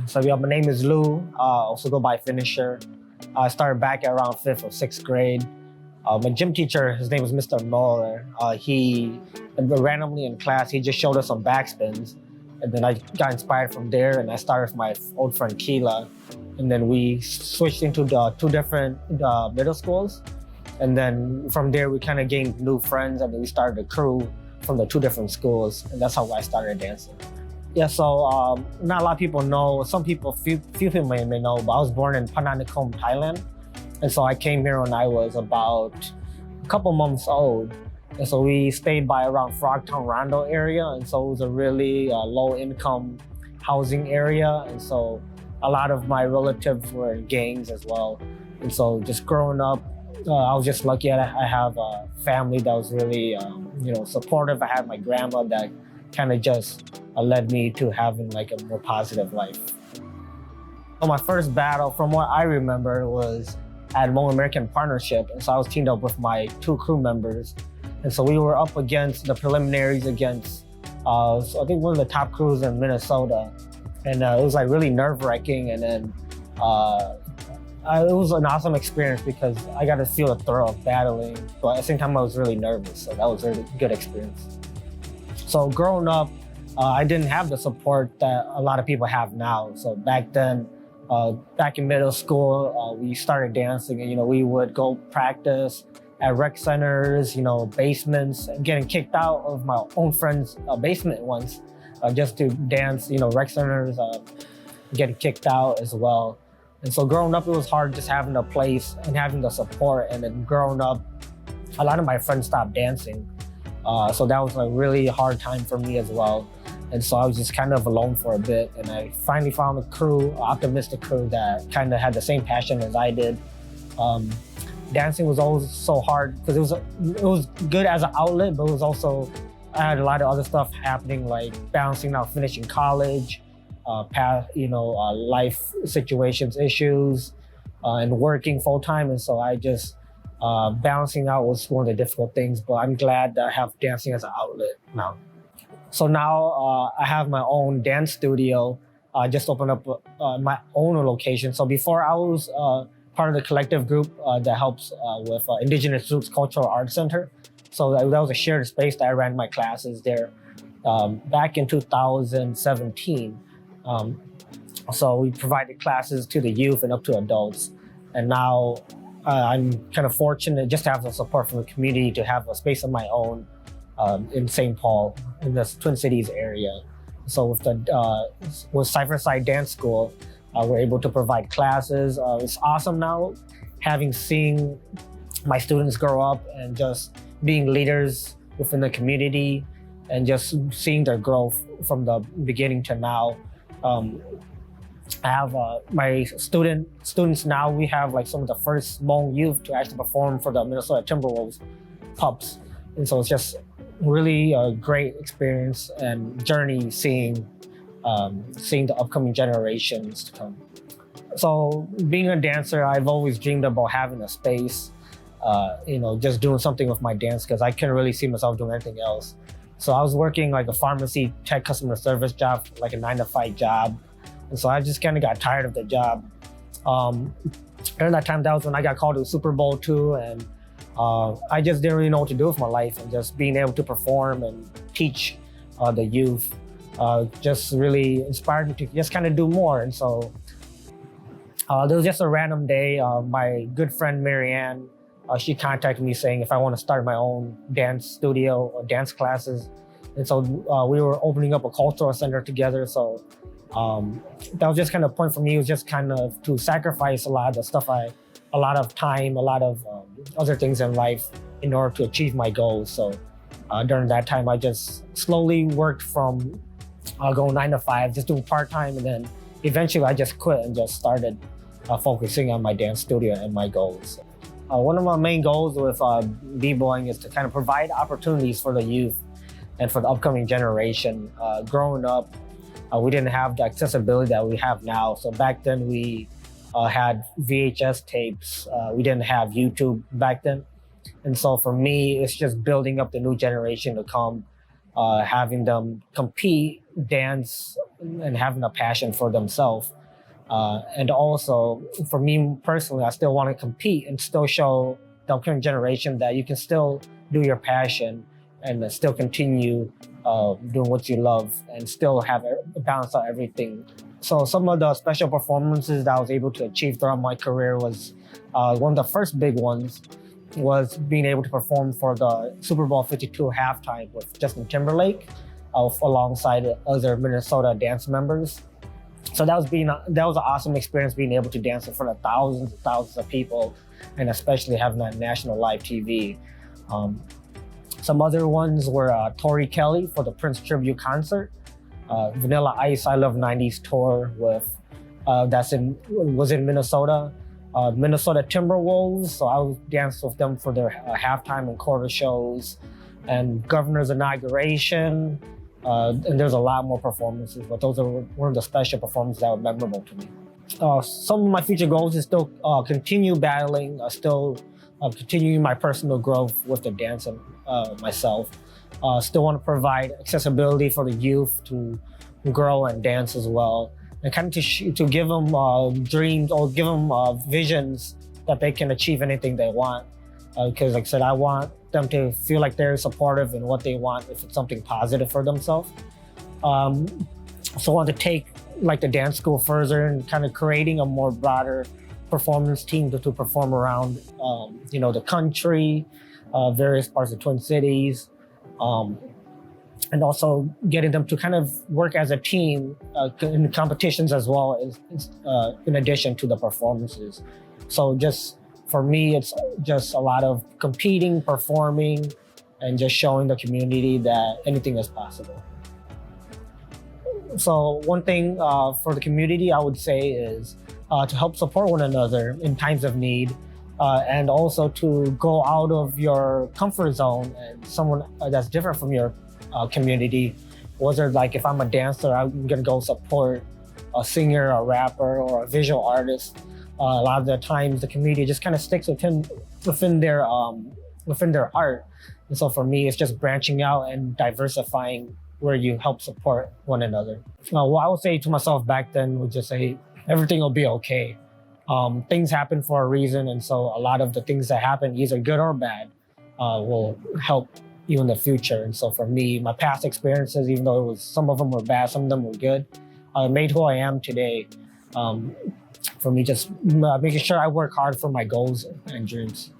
So yeah, my name is Lou, also go by Finisher. I started back at around 5th or 6th grade. My gym teacher, his name was Mr. Muller. He randomly in class, he just showed us some backspins. And then I got inspired from there, and I started with my old friend Keela. And then we switched into the two different middle schools. And then from there, we kind of gained new friends, and then we started a crew from the two different schools. And that's how I started dancing. Yeah, so not a lot of people know. Some people, few people may know, but I was born in Pananikom, Thailand. And so I came here when I was about a couple months old. And so we stayed by around Frogtown Rondo area. And so it was a really low income housing area. And so a lot of my relatives were in gangs as well. And so just growing up, I was just lucky that I have a family that was really supportive. I had my grandma that kind of just led me to having like a more positive life. So my first battle, from what I remember, was at Hmong American Partnership. And so I was teamed up with my two crew members. And so we were up against the preliminaries against, so I think one of the top crews in Minnesota. And it was like really nerve-wracking. And then it was an awesome experience because I got to feel the thrill of battling. But at the same time, I was really nervous. So that was a really good experience. So growing up, I didn't have the support that a lot of people have now. So back then, back in middle school, we started dancing, and we would go practice at rec centers, basements, and getting kicked out of my own friend's basement once, just to dance. Rec centers, getting kicked out as well. And so growing up, it was hard just having a place and having the support. And then growing up, a lot of my friends stopped dancing. So that was a really hard time for me as well. And so I was just kind of alone for a bit. And I finally found a crew, an optimistic crew that kind of had the same passion as I did. Dancing was always so hard because it was good as an outlet, but it was also, I had a lot of other stuff happening, like balancing out finishing college, life situations, issues, and working full time. And so I just, balancing out was one of the difficult things, but I'm glad that I have dancing as an outlet now. So now I have my own dance studio. I just opened up my own location. So before I was part of the collective group that helps with Indigenous Roots Cultural Arts Center. So that was a shared space that I ran my classes there back in 2017. So we provided classes to the youth and up to adults. And now I'm kind of fortunate just to have the support from the community to have a space of my own in St. Paul, in the Twin Cities area. So with Cypherside Dance School, we're able to provide classes. It's awesome now seeing my students grow up and just being leaders within the community and just seeing their growth from the beginning to now. I have my students now, we have like some of the first Hmong youth to actually perform for the Minnesota Timberwolves pups. And so it's just really a great experience and journey seeing the upcoming generations to come. So being a dancer, I've always dreamed about having a space, just doing something with my dance because I couldn't really see myself doing anything else. So I was working like a pharmacy tech customer service job, like a 9-to-5 job. And so I just kind of got tired of the job. During that time, that was when I got called to Super Bowl II, and I just didn't really know what to do with my life, and just being able to perform and teach the youth just really inspired me to just kind of do more. And so there was just a random day, my good friend Marianne, she contacted me saying if I want to start my own dance studio or dance classes. And so we were opening up a cultural center together. So that was just kind of a point for me. It was just kind of to sacrifice a lot of the stuff, a lot of time, a lot of other things in life in order to achieve my goals. So during that time, I just slowly worked from going 9 to 5, just doing part-time. And then eventually I just quit and just started focusing on my dance studio and my goals. One of my main goals with b-boying is to kind of provide opportunities for the youth and for the upcoming generation. Growing up, we didn't have the accessibility that we have now. So back then we had VHS tapes. We didn't have YouTube back then. And so for me, it's just building up the new generation to come, having them compete, dance, and having a passion for themselves. And also, for me personally, I still want to compete and still show the upcoming generation that you can still do your passion and still continue doing what you love and still have balance out everything. So some of the special performances that I was able to achieve throughout my career was one of the first big ones was being able to perform for the Super Bowl 52 halftime with Justin Timberlake alongside other Minnesota dance members. So that was an awesome experience, being able to dance in front of thousands and thousands of people, and especially having that national live TV. Some other ones were Tori Kelly for the Prince tribute concert, Vanilla Ice I Love 90s tour was in Minnesota. Minnesota Timberwolves, so I danced with them for their halftime and quarter shows, and Governor's inauguration, and there's a lot more performances, but those are one of the special performances that were memorable to me. Some of my future goals is still continue battling, still continuing my personal growth with the dance and myself. Still want to provide accessibility for the youth to grow and dance as well, and kind of to give them dreams or give them visions that they can achieve anything they want. Because like I said, I want them to feel like they're supportive in what they want if it's something positive for themselves. So I want to take like the dance school further and kind of creating a more broader performance team to perform around the country, various parts of Twin Cities. And also getting them to kind of work as a team in competitions as well as in addition to the performances. So just for me, it's just a lot of competing, performing, and just showing the community that anything is possible. So one thing for the community, I would say is to help support one another in times of need, and also to go out of your comfort zone and someone that's different from your community. Whether like if I'm a dancer, I'm gonna go support a singer, a rapper, or a visual artist. A lot of the times, the community just kind of sticks within their art. And so for me, it's just branching out and diversifying where you help support one another. What I would say to myself back then would just say everything will be okay. Things happen for a reason, and so a lot of the things that happen, either good or bad, will help you in the future. And so for me, my past experiences, even though some of them were bad, some of them were good, made who I am today. For me, just making sure I work hard for my goals and dreams.